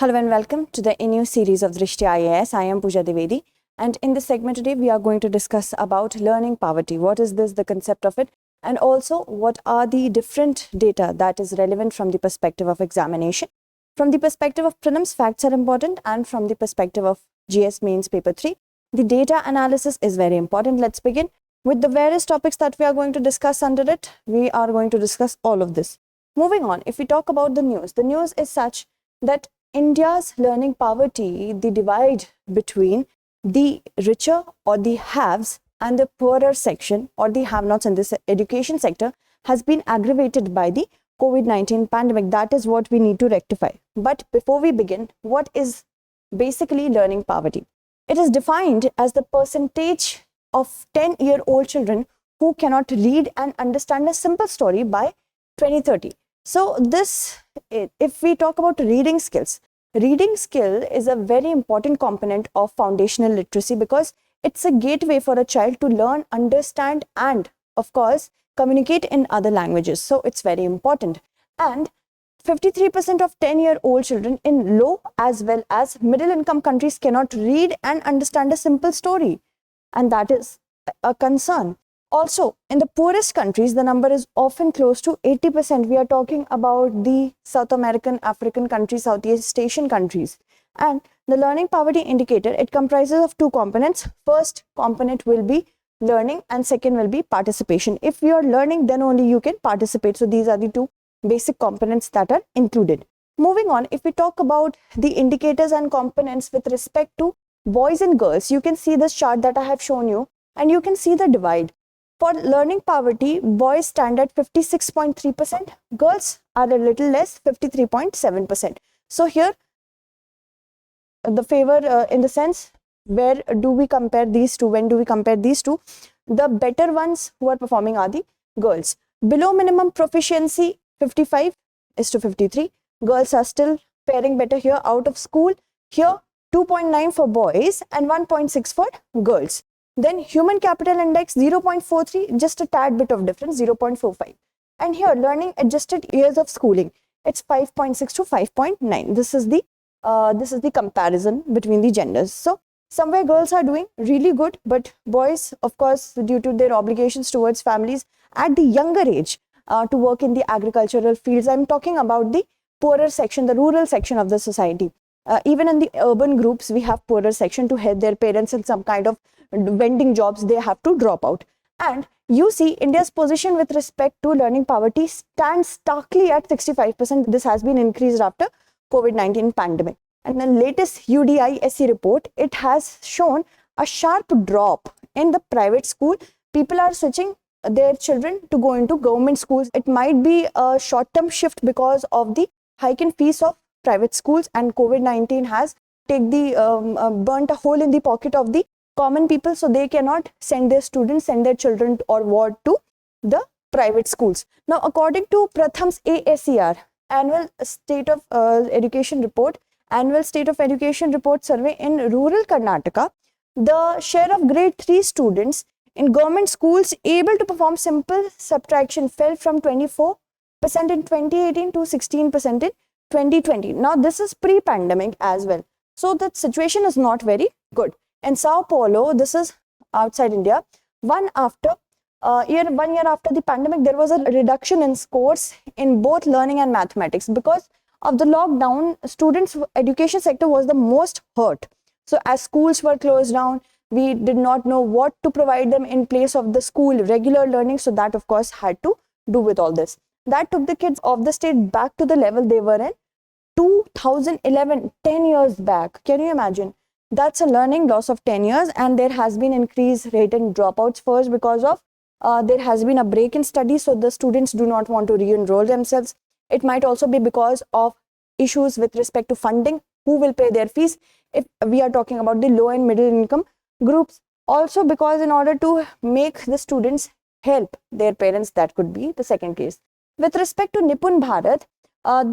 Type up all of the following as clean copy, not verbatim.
Hello and welcome to the new series of Drishti IAS. I am Pooja Dwivedi, and in this segment today we are going to discuss about learning poverty. What is this, the concept of it, and also what are the different data that is relevant from the perspective of examination. From the perspective of prelims, facts are important, and from the perspective of GS Mains Paper 3, the data analysis is very important. Let's begin with the various topics that we are going to discuss under it. We are going to discuss all of this. Moving on, if we talk about the news is such that India's learning poverty, the divide between the richer or the haves and the poorer section or the have-nots in this education sector has been aggravated by the COVID-19 pandemic. That is what we need to rectify. But before we begin, what is basically learning poverty? It is defined as the percentage of 10-year-old children who cannot read and understand a simple story by 2030. So this, if we talk about reading skill is a very important component of foundational literacy because it's a gateway for a child to learn, understand, and of course, communicate in other languages. So it's very important. And 53% of 10-year-old children in low as well as middle income countries cannot read and understand a simple story. And that is a concern. Also, in the poorest countries, the number is often close to 80%. We are talking about the South American, African countries, Southeast Asian countries. And the learning poverty indicator, it comprises of two components. First component will be learning and second will be participation. If you are learning, then only you can participate. So these are the two basic components that are included. Moving on, if we talk about the indicators and components with respect to boys and girls, you can see this chart that I have shown you and you can see the divide. For learning poverty, boys stand at 56.3%, girls are a little less, 53.7%. So here, the favor in the sense, where do we compare these two? When do we compare these two? The better ones who are performing are the girls. Below minimum proficiency, 55 is to 53. Girls are still faring better here out of school. Here, 2.9 for boys and 1.6 for girls. Then human capital index 0.43, just a tad bit of difference, 0.45. And here learning adjusted years of schooling, it's 5.6 to 5.9. This is the comparison between the genders. So somewhere girls are doing really good, but boys, of course, due to their obligations towards families at the younger age to work in the agricultural fields. I'm talking about the poorer section, the rural section of the society. Even in the urban groups, we have poorer section to help their parents in some kind of vending jobs, they have to drop out. And you see India's position with respect to learning poverty stands starkly at 65%. This has been increased after COVID-19 pandemic. And the latest UDISC report, it has shown a sharp drop in the private school. People are switching their children to go into government schools. It might be a short-term shift because of the hike in fees of private schools, and COVID-19 has burnt a hole in the pocket of the common people, so they cannot send their students, send their children or ward to the private schools. Now, according to Pratham's ASER, Annual State of Education Report survey in rural Karnataka, the share of grade 3 students in government schools able to perform simple subtraction fell from 24% in 2018 to 16% in 2020. Now, this is pre-pandemic as well. So, the situation is not very good. In Sao Paulo, this is outside India, 1 year after the pandemic, there was a reduction in scores in both learning and mathematics. Because of the lockdown, students' education sector was the most hurt. So as schools were closed down, we did not know what to provide them in place of the school regular learning. So that, of course, had to do with all this. That took the kids of the state back to the level they were in 2011, 10 years back. Can you imagine? That's a learning loss of 10 years, and there has been increased rate in dropouts first because of there has been a break in studies, so the students do not want to re-enroll themselves. It might also be because of issues with respect to funding, who will pay their fees if we are talking about the low and middle income groups. Also because in order to make the students help their parents, that could be the second case. With respect to Nipun Bharat,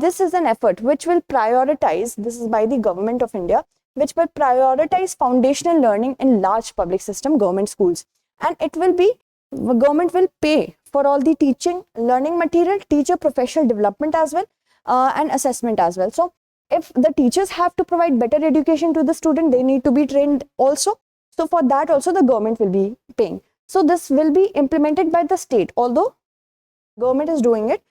this is an effort which will prioritize, this is by the government of India, which will prioritize foundational learning in large public system government schools. And it will be, government will pay for all the teaching, learning material, teacher professional development as well, and assessment as well. So if the teachers have to provide better education to the student, they need to be trained also. So for that also the government will be paying. So this will be implemented by the state, although government is doing it,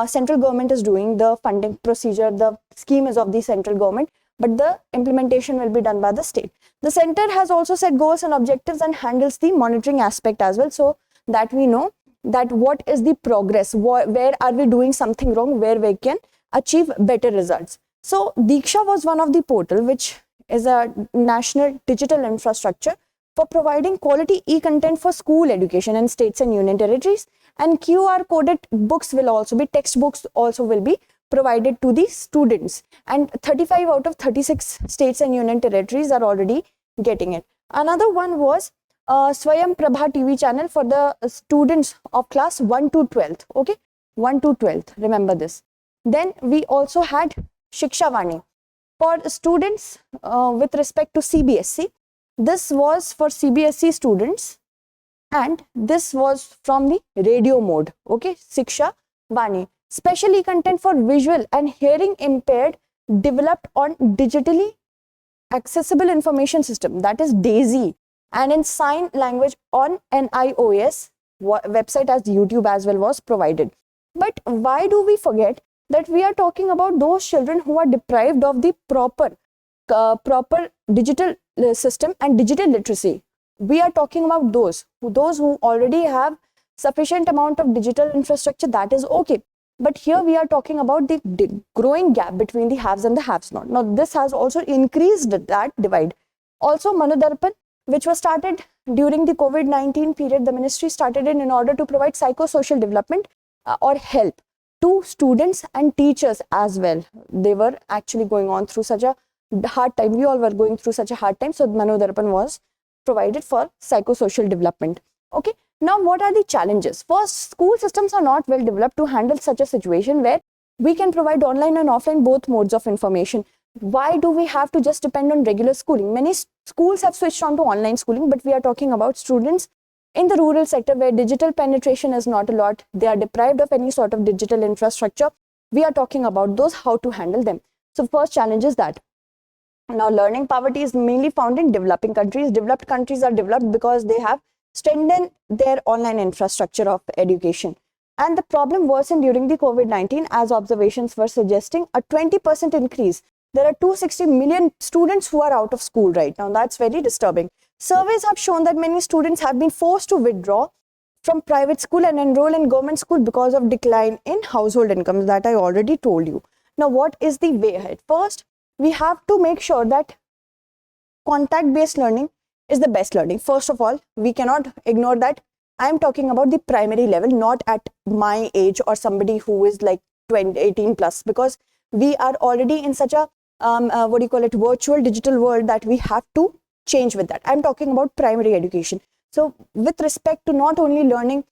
central government is doing the funding procedure, the scheme is of the central government, but the implementation will be done by the state. The center has also set goals and objectives and handles the monitoring aspect as well, so that we know that what is the progress, where are we doing something wrong, where we can achieve better results. So Diksha was one of the portal which is a national digital infrastructure for providing quality e-content for school education in states and union territories, and QR coded books will also be, textbooks also will be provided to the students, and 35 out of 36 states and union territories are already getting it. Another one was Swayam Prabha TV channel for the students of class 1 to 12th, okay, 1 to 12th, remember this. Then we also had Shiksha Vani for students with respect to CBSE. This was for CBSE students, and this was from the radio mode, okay, Shiksha Vani. Specially content for visual and hearing impaired, developed on digitally accessible information system, that is DAISY, and in sign language on an iOS website, as YouTube as well was provided. But why do we forget that we are talking about those children who are deprived of the proper digital system and digital literacy? We are talking about those who already have sufficient amount of digital infrastructure, that is okay. But here we are talking about the growing gap between the haves and the haves not. Now this has also increased that divide. Also Manodarpan, which was started during the COVID-19 period, the ministry started it in order to provide psychosocial development or help to students and teachers as well. They were actually going on through such a hard time. We all were going through such a hard time. So Manodarpan was provided for psychosocial development. Okay. Now, what are the challenges? First, school systems are not well developed to handle such a situation where we can provide online and offline both modes of information. Why do we have to just depend on regular schooling? Many schools have switched on to online schooling, but we are talking about students in the rural sector where digital penetration is not a lot. They are deprived of any sort of digital infrastructure. We are talking about those, how to handle them. So first challenge is that. Now, learning poverty is mainly found in developing countries. Developed countries are developed because they have strengthen their online infrastructure of education. And the problem worsened during the COVID-19 as observations were suggesting a 20% increase. There are 260 million students who are out of school right now. That's very disturbing. Surveys have shown that many students have been forced to withdraw from private school and enroll in government school because of decline in household incomes that I already told you. Now, what is the way ahead? First, we have to make sure that contact-based learning is the best learning. First of all, we cannot ignore that. I am talking about the primary level, not at my age or somebody who is like 18 plus, because we are already in such a virtual digital world that we have to change with that. I'm talking about primary education. So with respect to not only learning,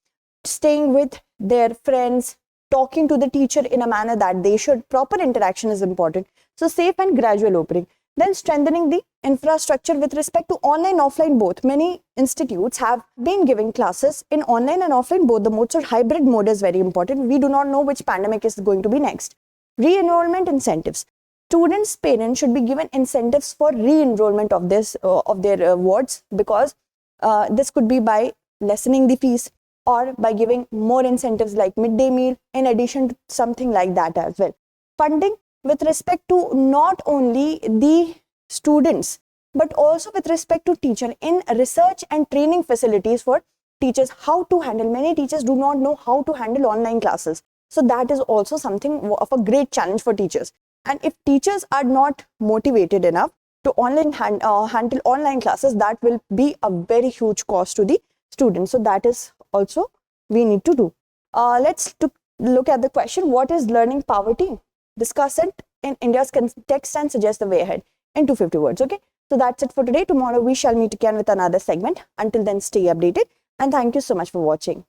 staying with their friends, talking to the teacher in a manner that they should, proper interaction is important. So safe and gradual opening. Then strengthening the infrastructure with respect to online, offline both. Many institutes have been giving classes in online and offline both the modes, so hybrid mode is very important. We do not know which pandemic is going to be next. Re-enrollment incentives. Students' parents should be given incentives for re-enrollment of their wards, because this could be by lessening the fees or by giving more incentives like midday meal, in addition to something like that as well. Funding with respect to not only the students, but also with respect to teacher in research and training facilities for teachers, how to handle. Many teachers do not know how to handle online classes. So that is also something of a great challenge for teachers. And if teachers are not motivated enough to handle online classes, that will be a very huge cost to the students. So that is also we need to do. Let's look at the question, what is learning poverty? Discuss it in India's context and suggest the way ahead in 250 words. Okay, so that's it for today. Tomorrow we shall meet again with another segment. Until then, stay updated and thank you so much for watching.